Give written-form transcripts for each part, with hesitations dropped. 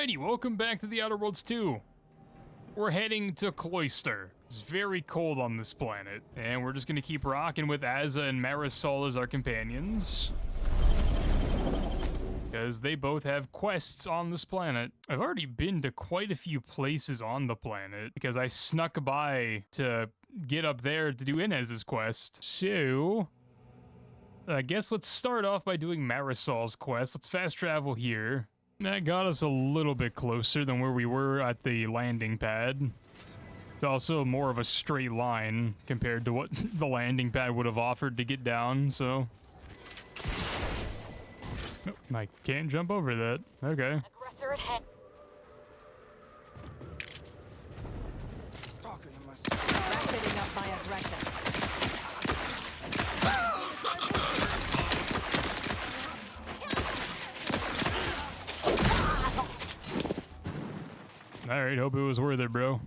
Alrighty, welcome back to the Outer Worlds 2. We're heading to Cloister. It's very cold on this planet, and we're just gonna keep rocking with Azza and Marisol as our companions, because they both have quests on this planet. I've already been to quite a few places on the planet, because I snuck by to get up there to do Inez's quest. So, I guess let's start off by doing Marisol's quest. Let's fast travel here. That got us a little bit closer than where we were at the landing pad. It's also more of a straight line compared to what the landing pad would have offered to get down, so... Nope, I can't jump over that. Okay. Aggressor at head. Ratcheting up my aggression. Alright, hope it was worth it, bro.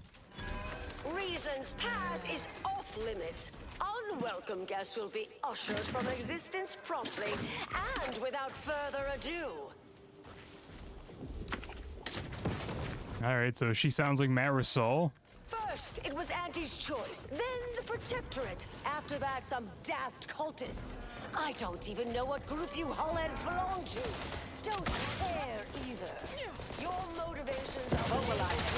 Reason's Pass is off limits. Unwelcome guests will be ushered from existence promptly and without further ado. Alright, so she sounds like Marisol. First, it was Auntie's choice, then the Protectorate. After that, some daft cultists. I don't even know what group you hullheads belong to. Don't care either. Your motivations are vocalized.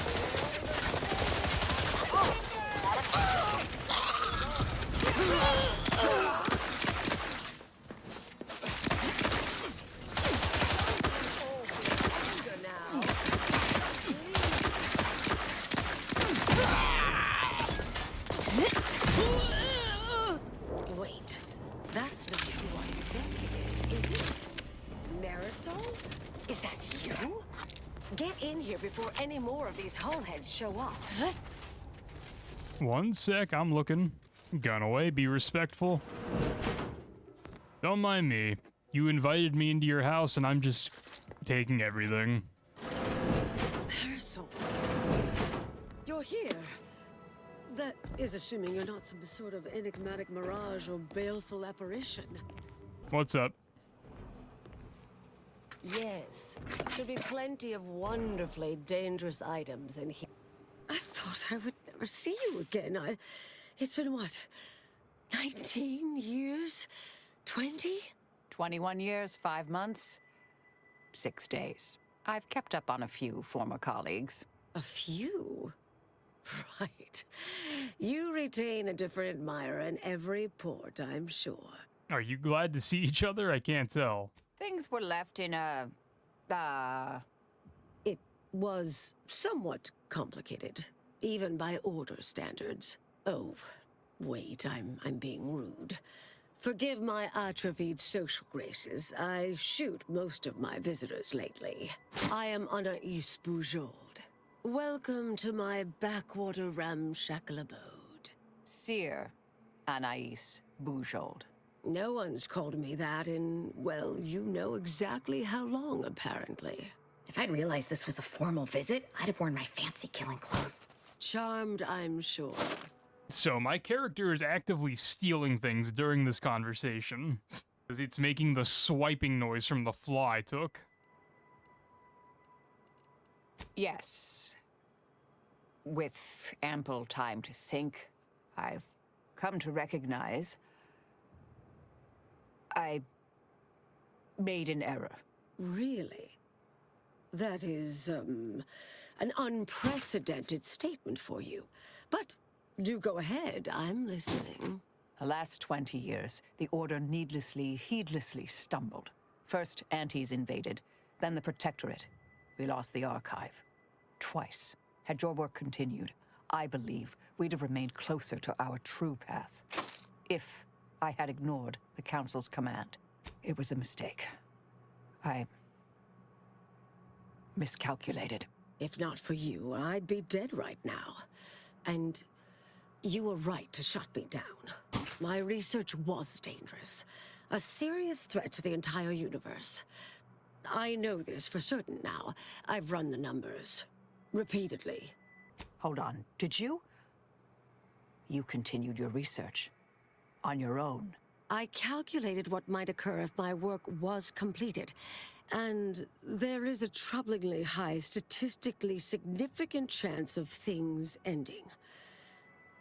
Wait, that's not who I think it is it? Marisol? Is that you? Get in here before any more of these hullheads show up. Huh? One sec, I'm looking. Gun away, be respectful. Don't mind me. You invited me into your house and I'm just taking everything. Marisol, you're here. That is assuming you're not some sort of enigmatic mirage or baleful apparition. What's up? Yes, should be plenty of wonderfully dangerous items in here. I thought I would never see you again. It's been what, 19 years? 20? 21 years, 5 months, 6 days. I've kept up on a few former colleagues. A few? Right. You retain a different admirer in every port, I'm sure. Are you glad to see each other? I can't tell. Things were left in a... It was somewhat complicated, even by order standards. Oh, wait, I'm being rude. Forgive my atrophied social graces. I shoot most of my visitors lately. I am Anaïs Bujold. Welcome to my backwater ramshackle abode. Seer Anaïs Bujold. No one's called me that in, well, you know exactly how long, apparently. If I'd realized this was a formal visit, I'd have worn my fancy killing clothes. Charmed, I'm sure. So my character is actively stealing things during this conversation, because it's making the swiping noise from the flaw I took. Yes. With ample time to think, I've come to recognize I made an error. Really? That is, an unprecedented statement for you. But do go ahead, I'm listening. The last 20 years, the Order heedlessly stumbled. First, Antes invaded, then the Protectorate. We lost the Archive. Twice. Had your work continued, I believe we'd have remained closer to our true path. If I had ignored the Council's command, it was a mistake. I miscalculated. If not for you, I'd be dead right now. And you were right to shut me down. My research was dangerous. A serious threat to the entire universe. I know this for certain now. I've run the numbers. Repeatedly. Hold on, did you? You continued your research. On your own. I calculated what might occur if my work was completed, And there is a troublingly high, statistically significant chance of things ending.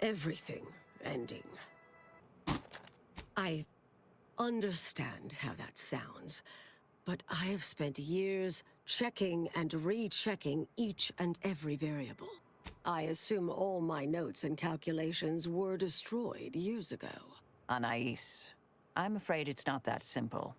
Everything ending. I understand how that sounds, but I have spent years checking and rechecking each and every variable. I assume all my notes and calculations were destroyed years ago. Anais, I'm afraid it's not that simple.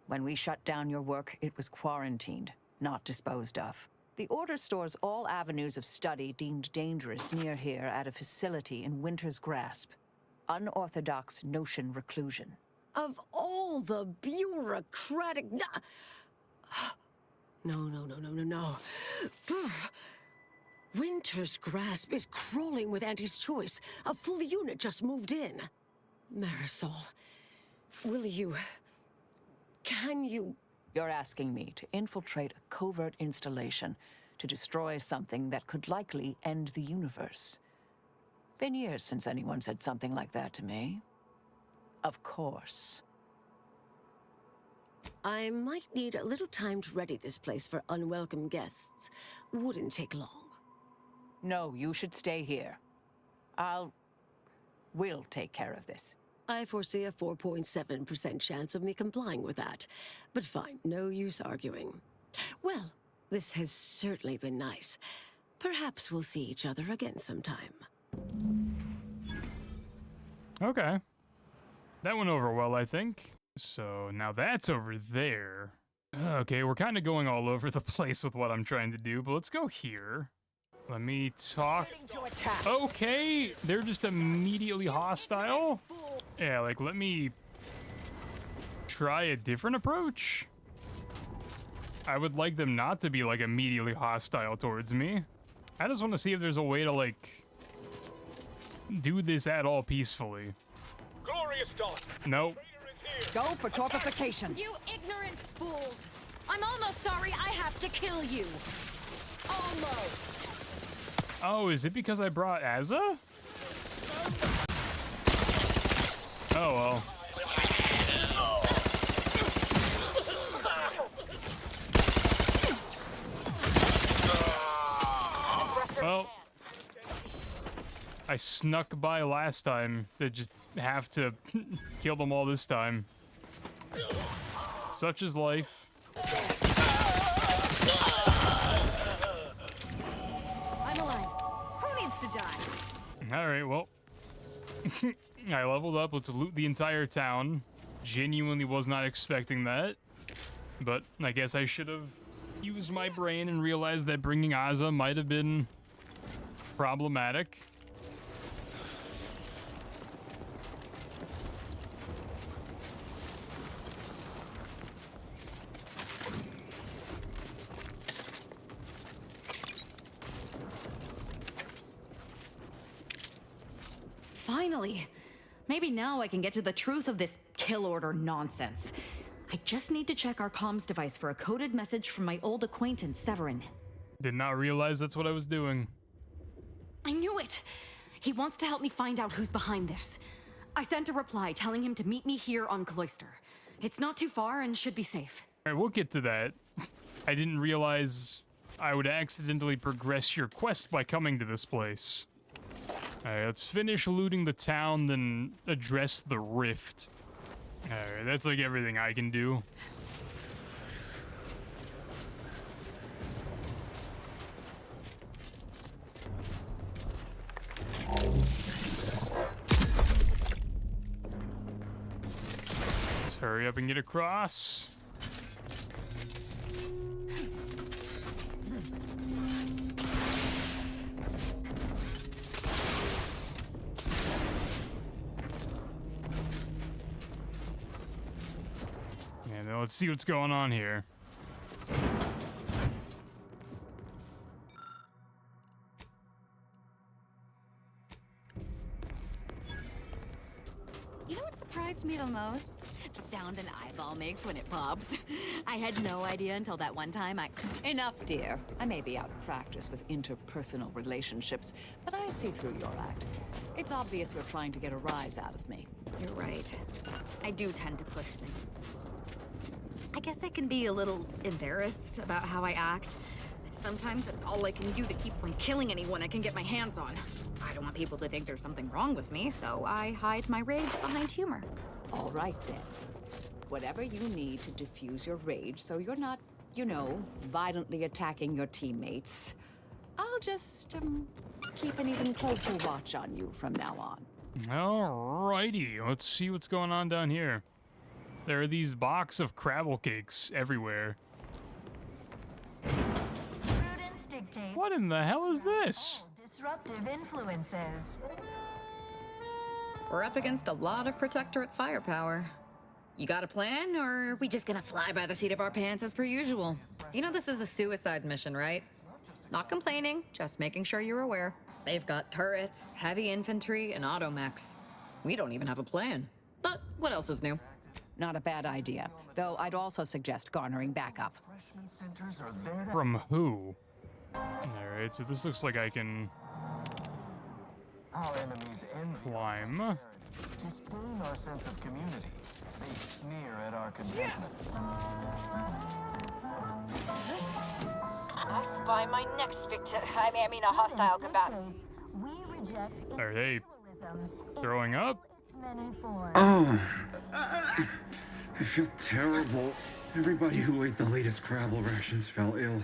When we shut down your work, it was quarantined, not disposed of. The Order stores all avenues of study deemed dangerous near here at a facility in Winter's Grasp. Unorthodox notion reclusion. Of all the bureaucratic... No. Winter's Grasp is crawling with Auntie's choice. A full unit just moved in. Marisol, will you... Can you... You're asking me to infiltrate a covert installation to destroy something that could likely end the universe. Been years since anyone said something like that to me. Of course. I might need a little time to ready this place for unwelcome guests. Wouldn't take long. No, you should stay here. We'll take care of this. I foresee a 4.7% chance of me complying with that. But fine, no use arguing. Well, this has certainly been nice. Perhaps we'll see each other again sometime. Okay. That went over well, I think. So now that's over there. Okay, we're kind of going all over the place with what I'm trying to do, but let's go here. Let me talk. Okay, they're just immediately hostile. Yeah, like, let me try a different approach. I would like them not to be, like, immediately hostile towards me. I just want to see if there's a way to, like, do this at all peacefully. Glorious dawn. Nope. Go for torpification. You ignorant fools! I'm almost sorry I have to kill you. Almost! Oh, is it because I brought Azza? Oh, well. Well, I snuck by last time to just have to kill them all this time. Such is life. I'm alive. Who needs to die? Alright, well. I leveled up. Let's loot the entire town. Genuinely was not expecting that. But I guess I should have used my brain and realized that bringing Azza might have been problematic. Finally. Maybe now I can get to the truth of this kill order nonsense. I just need to check our comms device for a coded message from my old acquaintance, Severin. Did not realize that's what I was doing. I knew it! He wants to help me find out who's behind this. I sent a reply telling him to meet me here on Cloister. It's not too far and should be safe. Alright, we'll get to that. I didn't realize I would accidentally progress your quest by coming to this place. Alright, let's finish looting the town, then address the rift. Alright, that's like everything I can do. Let's hurry up and get across. And then let's see what's going on here. You know what surprised me the most? The sound an eyeball makes when it pops. I had no idea until that one time Enough, dear. I may be out of practice with interpersonal relationships, but I see through your act. It's obvious you're trying to get a rise out of me. You're right. I do tend to push things. I guess I can be a little embarrassed about how I act. Sometimes that's all I can do to keep from killing anyone I can get my hands on. I don't want people to think there's something wrong with me, so I hide my rage behind humor. All right, then. Whatever you need to diffuse your rage so you're not, you know, violently attacking your teammates, I'll just, keep an even closer watch on you from now on. Alrighty, let's see what's going on down here. There are these box of crabble cakes everywhere. Prudence dictates What in the hell is this? all disruptive influences. We're up against a lot of Protectorate firepower. You got a plan, or are we just gonna fly by the seat of our pants as per usual? You know this is a suicide mission, right? Not complaining, just making sure you're aware. They've got turrets, heavy infantry, and automechs. We don't even have a plan. But what else is new? Not a bad idea, though I'd also suggest garnering backup. Freshman centers are there to From who? Alright, so this looks like I can our enemies envy climb. disdain our sense of community. They sneer at our contentment. I spy my next victim. I mean a hostile combatant. We reject Are they individualism throwing up? in many forms. Oh, I feel terrible. Everybody who ate the latest Crabble rations fell ill.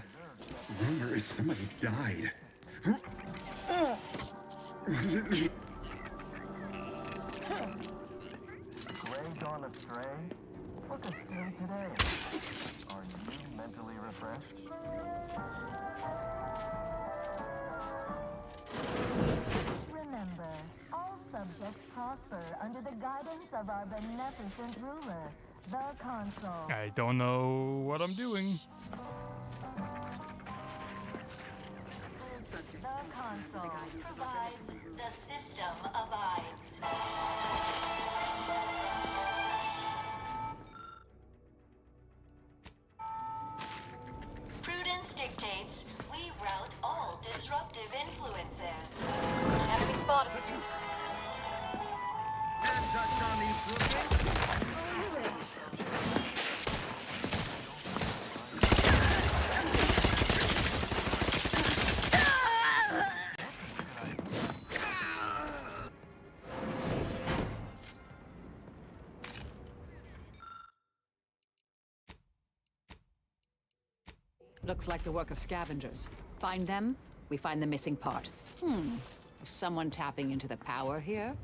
Rumor is somebody died. Was it me? Gray gone astray? Look us still today. Are you mentally refreshed? Remember, all subjects prosper under the guidance of our beneficent ruler, the Consul. I don't know what I'm doing. The Consul provides, the system abides. Prudence dictates we rout all disruptive influences. Enemy spotted. Looks like the work of scavengers. Find them, we find the missing part. Is someone tapping into the power here?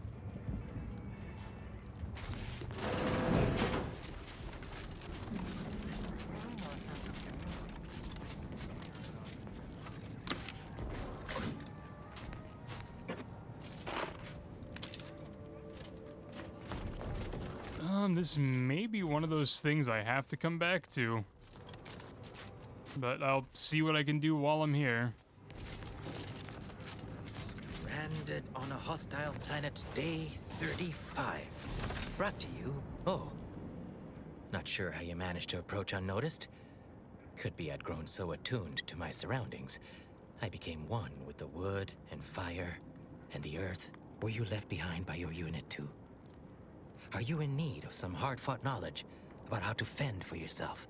This may be one of those things I have to come back to. But I'll see what I can do while I'm here. Stranded on a hostile planet, day 35. Brought to you. Oh. Not sure how you managed to approach unnoticed. Could be I'd grown so attuned to my surroundings. I became one with the wood and fire and the earth. Were you left behind by your unit too? Are you in need of some hard-fought knowledge about how to fend for yourself?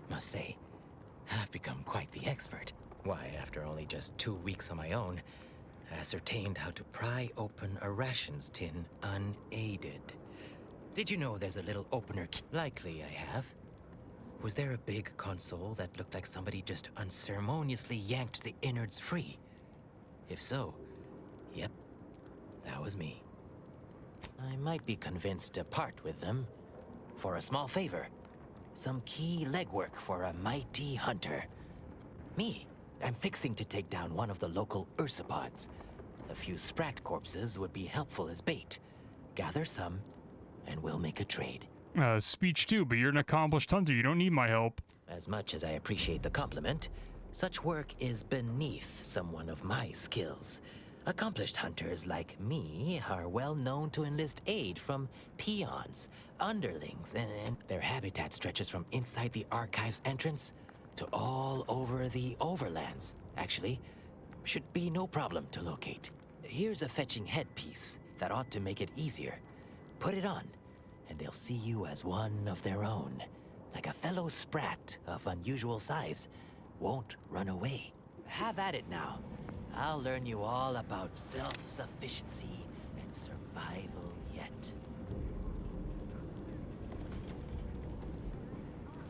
Must say, I've become quite the expert. Why, after only just 2 weeks on my own, I ascertained how to pry open a rations tin unaided. Did you know there's a little opener key? Likely I have. Was there a big console that looked like somebody just unceremoniously yanked the innards free? If so, yep, that was me. I might be convinced to part with them for a small favor. Some key legwork for a mighty hunter. Me, I'm fixing to take down one of the local ursopods. A few sprat corpses would be helpful as bait. Gather some, and we'll make a trade. Speech too, but you're an accomplished hunter. You don't need my help. As much as I appreciate the compliment, such work is beneath someone of my skills. Accomplished hunters like me are well known to enlist aid from peons, underlings, and their habitat stretches from inside the archive's entrance to all over the overlands. Actually, should be no problem to locate. Here's a fetching headpiece that ought to make it easier. Put it on, and they'll see you as one of their own. like a fellow sprat of unusual size, won't run away. Have at it now. I'll learn you all about self-sufficiency and survival yet.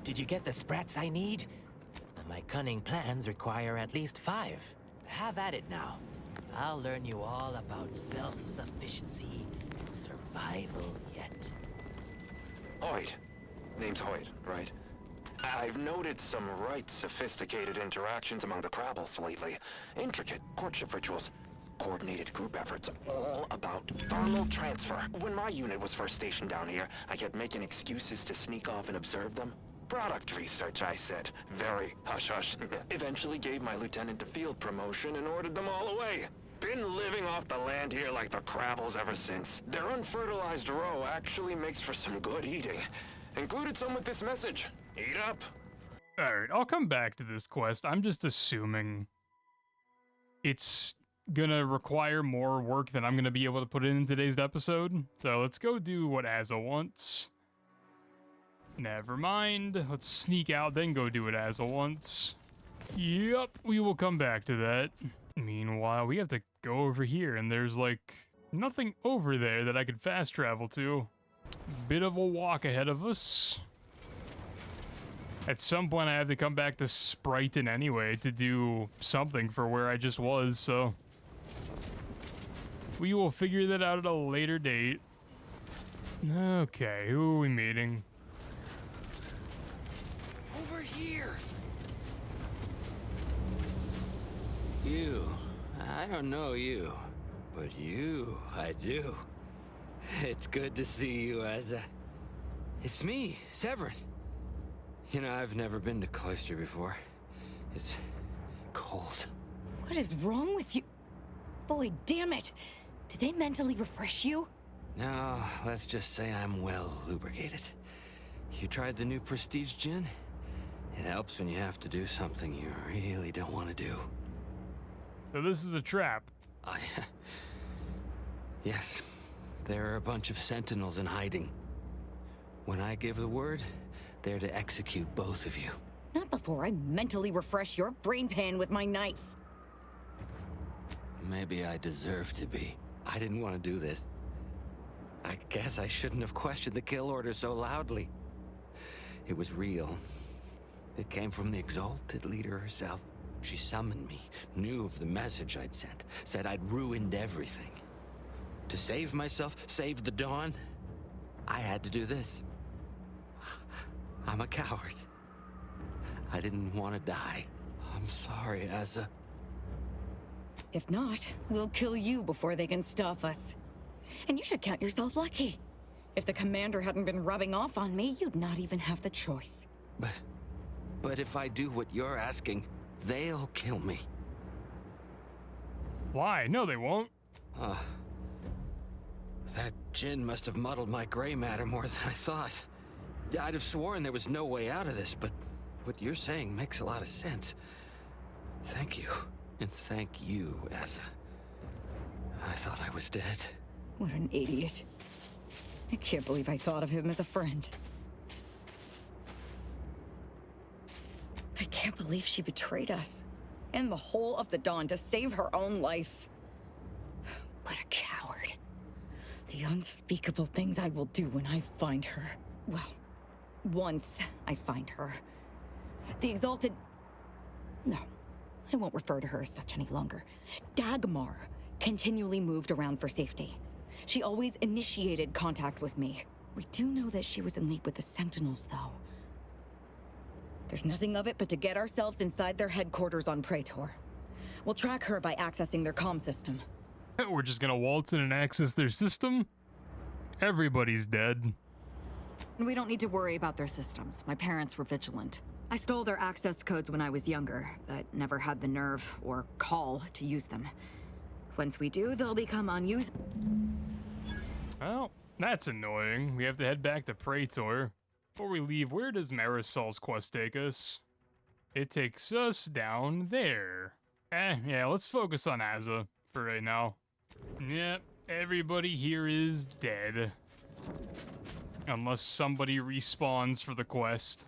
Did you get the sprats I need? My cunning plans require at least 5. Have at it now. I'll learn you all about self-sufficiency and survival yet. Hoyt. Name's Hoyt, right? I've noted some right sophisticated interactions among the Crabbles lately. Intricate courtship rituals. Coordinated group efforts, all about thermal transfer. When my unit was first stationed down here, I kept making excuses to sneak off and observe them. Product research, I said. Very hush-hush. Eventually gave my lieutenant a field promotion and ordered them all away. Been living off the land here like the Crabbles ever since. Their unfertilized roe actually makes for some good eating. Included some with this message. Eat up. Alright, I'll come back to this quest. I'm just assuming it's gonna require more work than I'm gonna be able to put in today's episode. So let's go do what Asa wants. Never mind. Let's sneak out, then go do what Asa wants. Yup, we will come back to that. Meanwhile, we have to go over here, and there's like nothing over there that I could fast travel to. Bit of a walk ahead of us. At some point, I have to come back to Sprighton anyway to do something for where I just was, so we will figure that out at a later date. Okay, who are we meeting? Over here! You. I don't know you, but you, I do. It's good to see you, Asa. It's me, Severin. You know, I've never been to Cloister before. It's cold. What is wrong with you? Boy, damn it! Did they mentally refresh you? No, let's just say I'm well lubricated. You tried the new Prestige gin? It helps when you have to do something you really don't want to do. So this is a trap. Yes. There are a bunch of sentinels in hiding. When I give the word, they're to execute both of you. Not before I mentally refresh your brain pan with my knife. Maybe I deserve to be. I didn't want to do this. I guess I shouldn't have questioned the kill order so loudly. It was real. It came from the exalted leader herself. She summoned me, knew of the message I'd sent, said I'd ruined everything. To save myself, save the Dawn, I had to do this. I'm a coward. I didn't want to die. I'm sorry, Asa. If not, we'll kill you before they can stop us. And you should count yourself lucky. If the commander hadn't been rubbing off on me, you'd not even have the choice. But if I do what you're asking, they'll kill me. Why? No, they won't. That gin must have muddled my gray matter more than I thought. I'd have sworn there was no way out of this, but what you're saying makes a lot of sense. Thank you. And thank you, Asa. I thought I was dead. What an idiot. I can't believe I thought of him as a friend. I can't believe she betrayed us. And the whole of the Dawn to save her own life. What a coward. The unspeakable things I will do when I find her. Well, once I find her. The exalted... No, I won't refer to her as such any longer. Dagmar continually moved around for safety. She always initiated contact with me. We do know that she was in league with the Sentinels, though. There's nothing of it but to get ourselves inside their headquarters on Praetor. We'll track her by accessing their comm system. We're just gonna waltz in and access their system? Everybody's dead. We don't need to worry about their systems. My parents were vigilant. I stole their access codes when I was younger, but never had the nerve or call to use them. Once we do, they'll become unusable. Well, that's annoying. We have to head back to Praetor. Before we leave, where does Marisol's quest take us? It takes us down there. Yeah, let's focus on Asa for right now. Yep, everybody here is dead. Unless somebody respawns for the quest.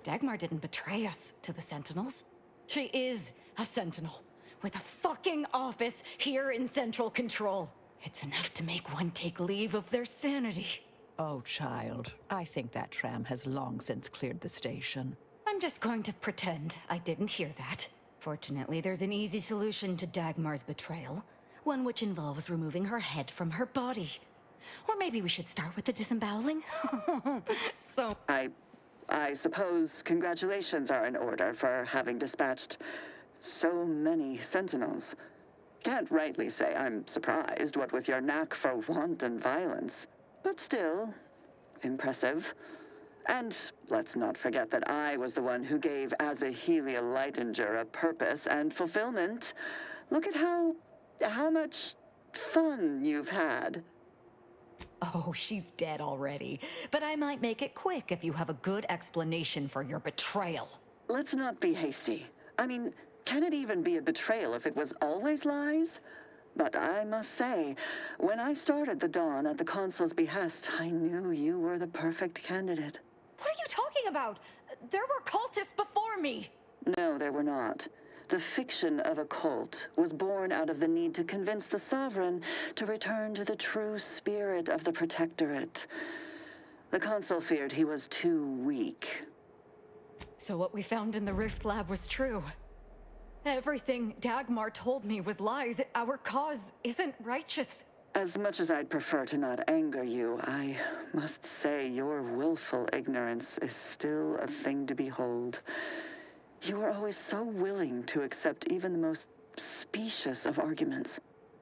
Dagmar didn't betray us to the Sentinels. She is a Sentinel, with a fucking office here in Central Control. It's enough to make one take leave of their sanity. Oh, child. I think that tram has long since cleared the station. I'm just going to pretend I didn't hear that. Fortunately, there's an easy solution to Dagmar's betrayal. One which involves removing her head from her body. Or maybe we should start with the disemboweling? So... I suppose congratulations are in order for having dispatched so many Sentinels. Can't rightly say I'm surprised, what with your knack for wanton violence. But still, impressive. And let's not forget that I was the one who gave Azahelia Leitinger a purpose and fulfillment. Look at how much fun you've had. Oh, she's dead already. But I might make it quick if you have a good explanation for your betrayal. Let's not be hasty. I mean, can it even be a betrayal if it was always lies? But I must say, when I started the Dawn at the Consul's behest, I knew you were the perfect candidate. What are you talking about? There were cultists before me. No, there were not. The fiction of a cult was born out of the need to convince the Sovereign to return to the true spirit of the Protectorate. The Consul feared he was too weak. So what we found in the Rift Lab was true. Everything Dagmar told me was lies. Our cause isn't righteous. As much as I'd prefer to not anger you, I must say your willful ignorance is still a thing to behold. You were always so willing to accept even the most specious of arguments.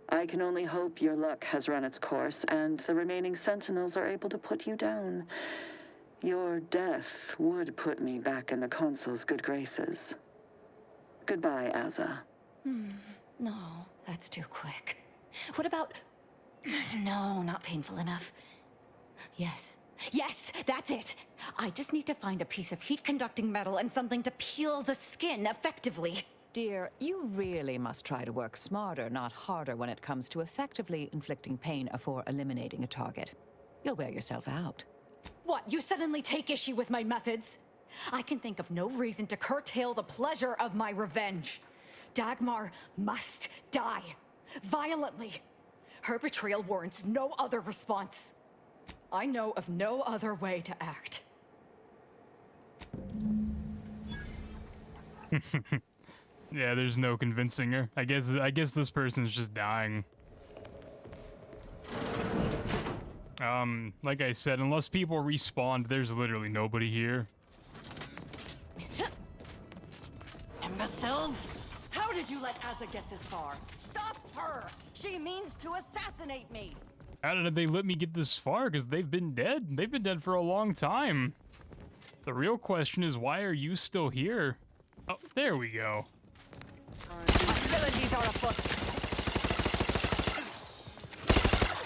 I can only hope your luck has run its course, and the remaining Sentinels are able to put you down. Your death would put me back in the Consul's good graces. Goodbye, Aza. No, that's too quick. What about... No, not painful enough. Yes, that's it. I just need to find a piece of heat-conducting metal and something to peel the skin effectively. Dear, you really must try to work smarter, not harder, when it comes to effectively inflicting pain before eliminating a target. You'll wear yourself out. What, you suddenly take issue with my methods? I can think of no reason to curtail the pleasure of my revenge. Dagmar must die. Violently. Her betrayal warrants no other response. I know of no other way to act. Yeah, there's no convincing her. I guess this person's just dying. Like I said, unless people respawn, there's literally nobody here. Imbeciles! How did you let Aza get this far? Stop her! She means to assassinate me! How did they let me get this far? Because they've been dead. They've been dead for a long time. The real question is, why are you still here? Oh, there we go. Hostilities are afoot!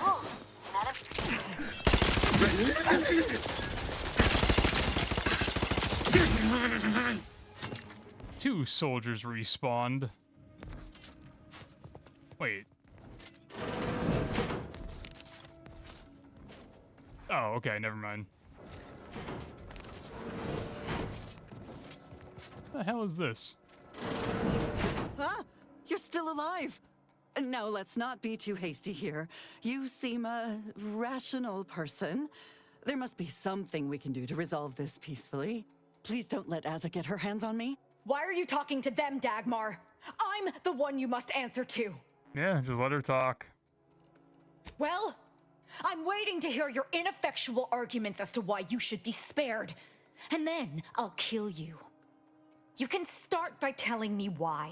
Oh, madam. Two soldiers respawned. Wait. Oh, okay, never mind. What the hell is this? Huh? You're still alive! No, let's not be too hasty here. You seem a rational person. There must be something we can do to resolve this peacefully. Please don't let Aza get her hands on me. Why are you talking to them, Dagmar? I'm the one you must answer to. Yeah, just let her talk. Well, I'm waiting to hear your ineffectual arguments as to why you should be spared. And then I'll kill you. You can start by telling me why.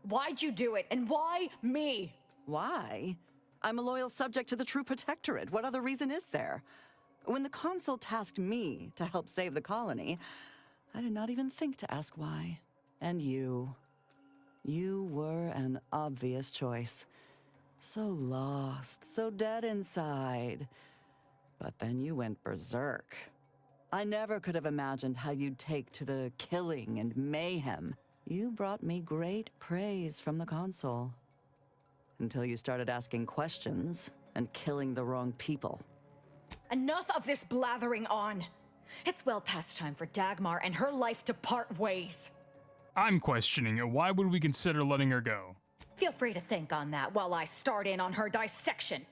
Why'd you do it, and why me? Why? I'm a loyal subject to the true Protectorate. What other reason is there? When the Consul tasked me to help save the colony, I did not even think to ask why. And you were an obvious choice. So lost, so dead inside. But then you went berserk. I never could have imagined how you'd take to the killing and mayhem. You brought me great praise from the console. Until you started asking questions and killing the wrong people. Enough of this blathering on. It's well past time for Dagmar and her life to part ways. I'm questioning it. Why would we consider letting her go? Feel free to think on that while I start in on her dissection.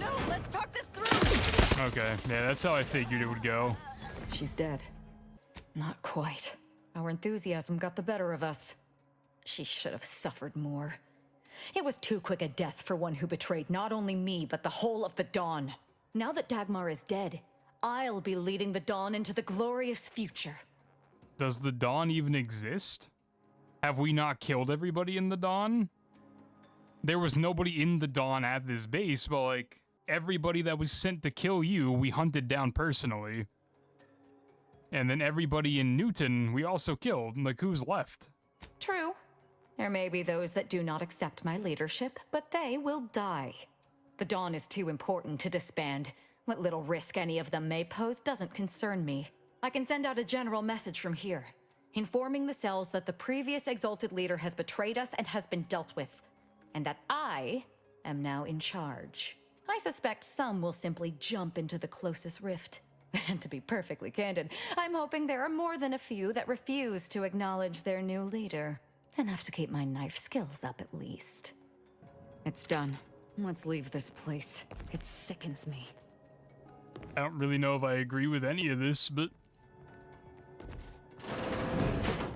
No, let's talk this through! Okay, yeah, that's how I figured it would go. She's dead. Not quite. Our enthusiasm got the better of us. She should have suffered more. It was too quick a death for one who betrayed not only me, but the whole of the Dawn. Now that Dagmar is dead, I'll be leading the Dawn into the glorious future. Does the Dawn even exist? Have we not killed everybody in the Dawn? There was nobody in the Dawn at this base, but like, everybody that was sent to kill you, we hunted down personally. And then everybody in Newton, we also killed. Like, who's left? True. There may be those that do not accept my leadership, but they will die. The Dawn is too important to disband. What little risk any of them may pose doesn't concern me. I can send out a general message from here, informing the cells that the previous exalted leader has betrayed us and has been dealt with, and that I am now in charge. I suspect some will simply jump into the closest rift. And to be perfectly candid, I'm hoping there are more than a few that refuse to acknowledge their new leader. Enough to keep my knife skills up at least. It's done. Let's leave this place. It sickens me. I don't really know if I agree with any of this, but...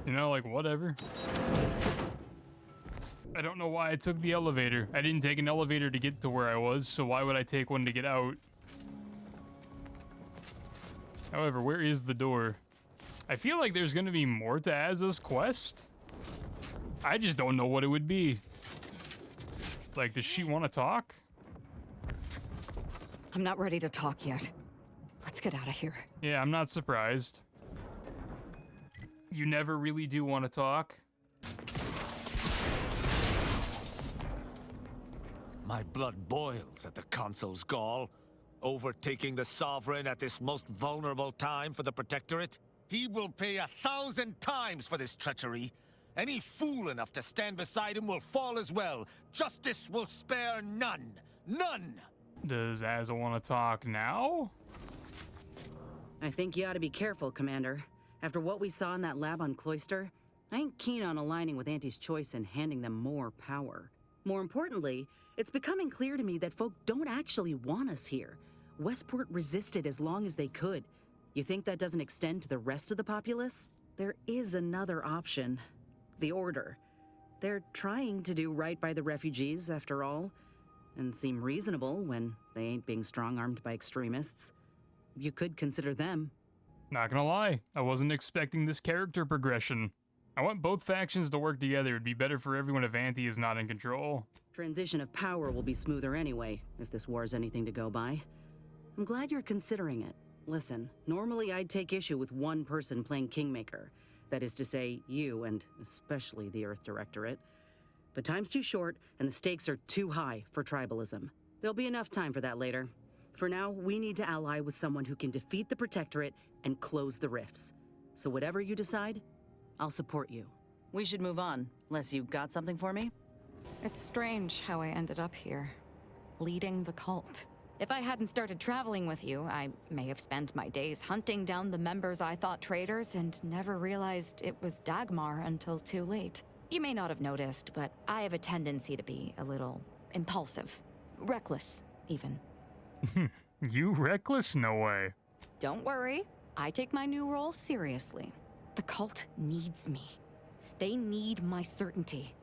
you know, like, whatever. I don't know why I took the elevator. I didn't take an elevator to get to where I was, so why would I take one to get out? However, where is the door? I feel like there's gonna be more to Aza's quest. I just don't know what it would be. Like, does she want to talk? I'm not ready to talk yet. Let's get out of here. Yeah, I'm not surprised. You never really do want to talk. My blood boils at the consul's gall. Overtaking the Sovereign at this most vulnerable time for the Protectorate. He will pay 1,000 times for this treachery. Any fool enough to stand beside him will fall as well. Justice will spare none. None! Does Aza want to talk now? I think you ought to be careful, Commander. After what we saw in that lab on Cloister, I ain't keen on aligning with Auntie's choice and handing them more power. More importantly, it's becoming clear to me that folk don't actually want us here. Westport resisted as long as they could. You think that doesn't extend to the rest of the populace? There is another option. The Order. They're trying to do right by the refugees, after all, and seem reasonable when they ain't being strong-armed by extremists. You could consider them. Not gonna lie, I wasn't expecting this character progression. I want both factions to work together. It'd be better for everyone if Auntie is not in control. Transition of power will be smoother anyway, if this war is anything to go by. I'm glad you're considering it. Listen, normally I'd take issue with one person playing Kingmaker. That is to say, you, and especially the Earth Directorate. But time's too short, and the stakes are too high for tribalism. There'll be enough time for that later. For now, we need to ally with someone who can defeat the Protectorate and close the rifts. So whatever you decide, I'll support you. We should move on, unless you got something for me? It's strange how I ended up here, leading the cult. If I hadn't started traveling with you, I may have spent my days hunting down the members I thought traitors and never realized it was Dagmar until too late. You may not have noticed, but I have a tendency to be a little impulsive. Reckless, even. You reckless? No way. Don't worry, I take my new role seriously. The cult needs me. They need my certainty.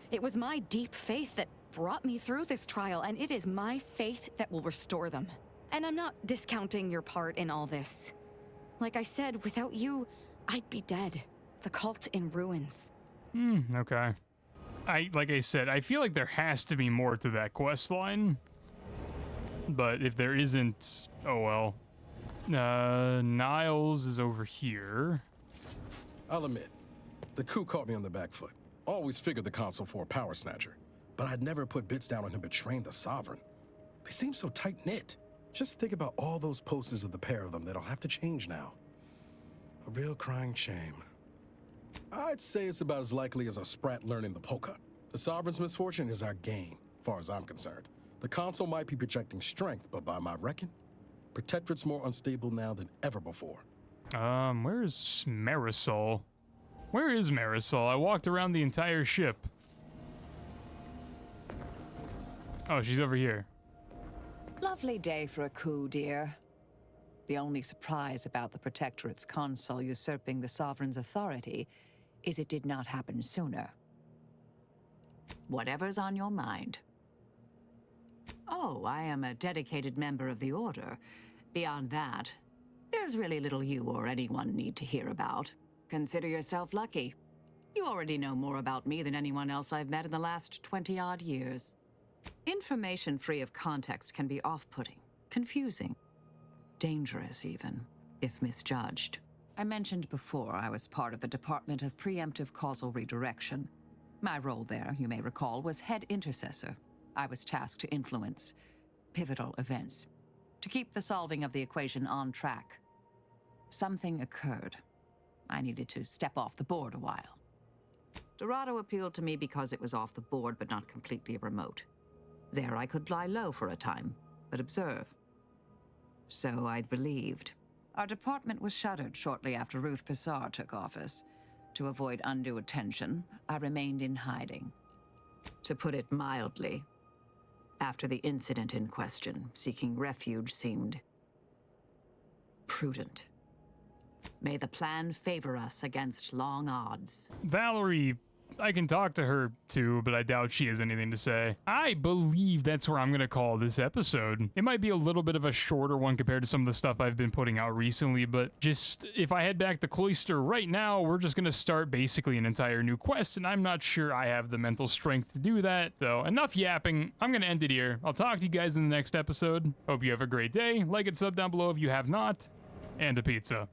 It was my deep faith that brought me through this trial, and it is my faith that will restore them. And I'm not discounting your part in all this. Like I said, without you, I'd be dead. The cult in ruins. Okay. Like I said, I feel like there has to be more to that quest line. But if there isn't, oh well. Niles is over here. I'll admit, the coup caught me on the back foot. Always figured the console for a power snatcher, but I'd never put bits down on him betraying the Sovereign. They seem so tight-knit. Just think about all those posters of the pair of them that'll have to change now. A real crying shame. I'd say it's about as likely as a sprat learning the polka. The Sovereign's misfortune is our gain, as far as I'm concerned. The console might be projecting strength, but by my reckon, Protectorate's more unstable now than ever before. Where's Marisol? Where is Marisol? I walked around the entire ship. Oh, she's over here. Lovely day for a coup, dear. The only surprise about the Protectorate's console usurping the Sovereign's authority is it did not happen sooner. Whatever's on your mind. Oh, I am a dedicated member of the Order. Beyond that, there's really little you or anyone need to hear about. Consider yourself lucky. You already know more about me than anyone else I've met in the last 20-odd years. Information free of context can be off-putting, confusing, dangerous even, if misjudged. I mentioned before I was part of the Department of Preemptive Causal Redirection. My role there, you may recall, was head intercessor. I was tasked to influence pivotal events, to keep the solving of the equation on track. Something occurred. I needed to step off the board a while. Dorado appealed to me because it was off the board but not completely remote. There I could lie low for a time, but observe. So I'd believed. Our department was shuttered shortly after Ruth Pissar took office. To avoid undue attention, I remained in hiding. To put it mildly, after the incident in question, seeking refuge seemed prudent. May the plan favor us against long odds. Valerie, I can talk to her too, but I doubt she has anything to say. I believe that's where I'm going to call this episode. It might be a little bit of a shorter one compared to some of the stuff I've been putting out recently, but just if I head back to Cloister right now, we're just going to start basically an entire new quest, and I'm not sure I have the mental strength to do that. So enough yapping. I'm going to end it here. I'll talk to you guys in the next episode. Hope you have a great day. Like and sub down below if you have not, and a pizza.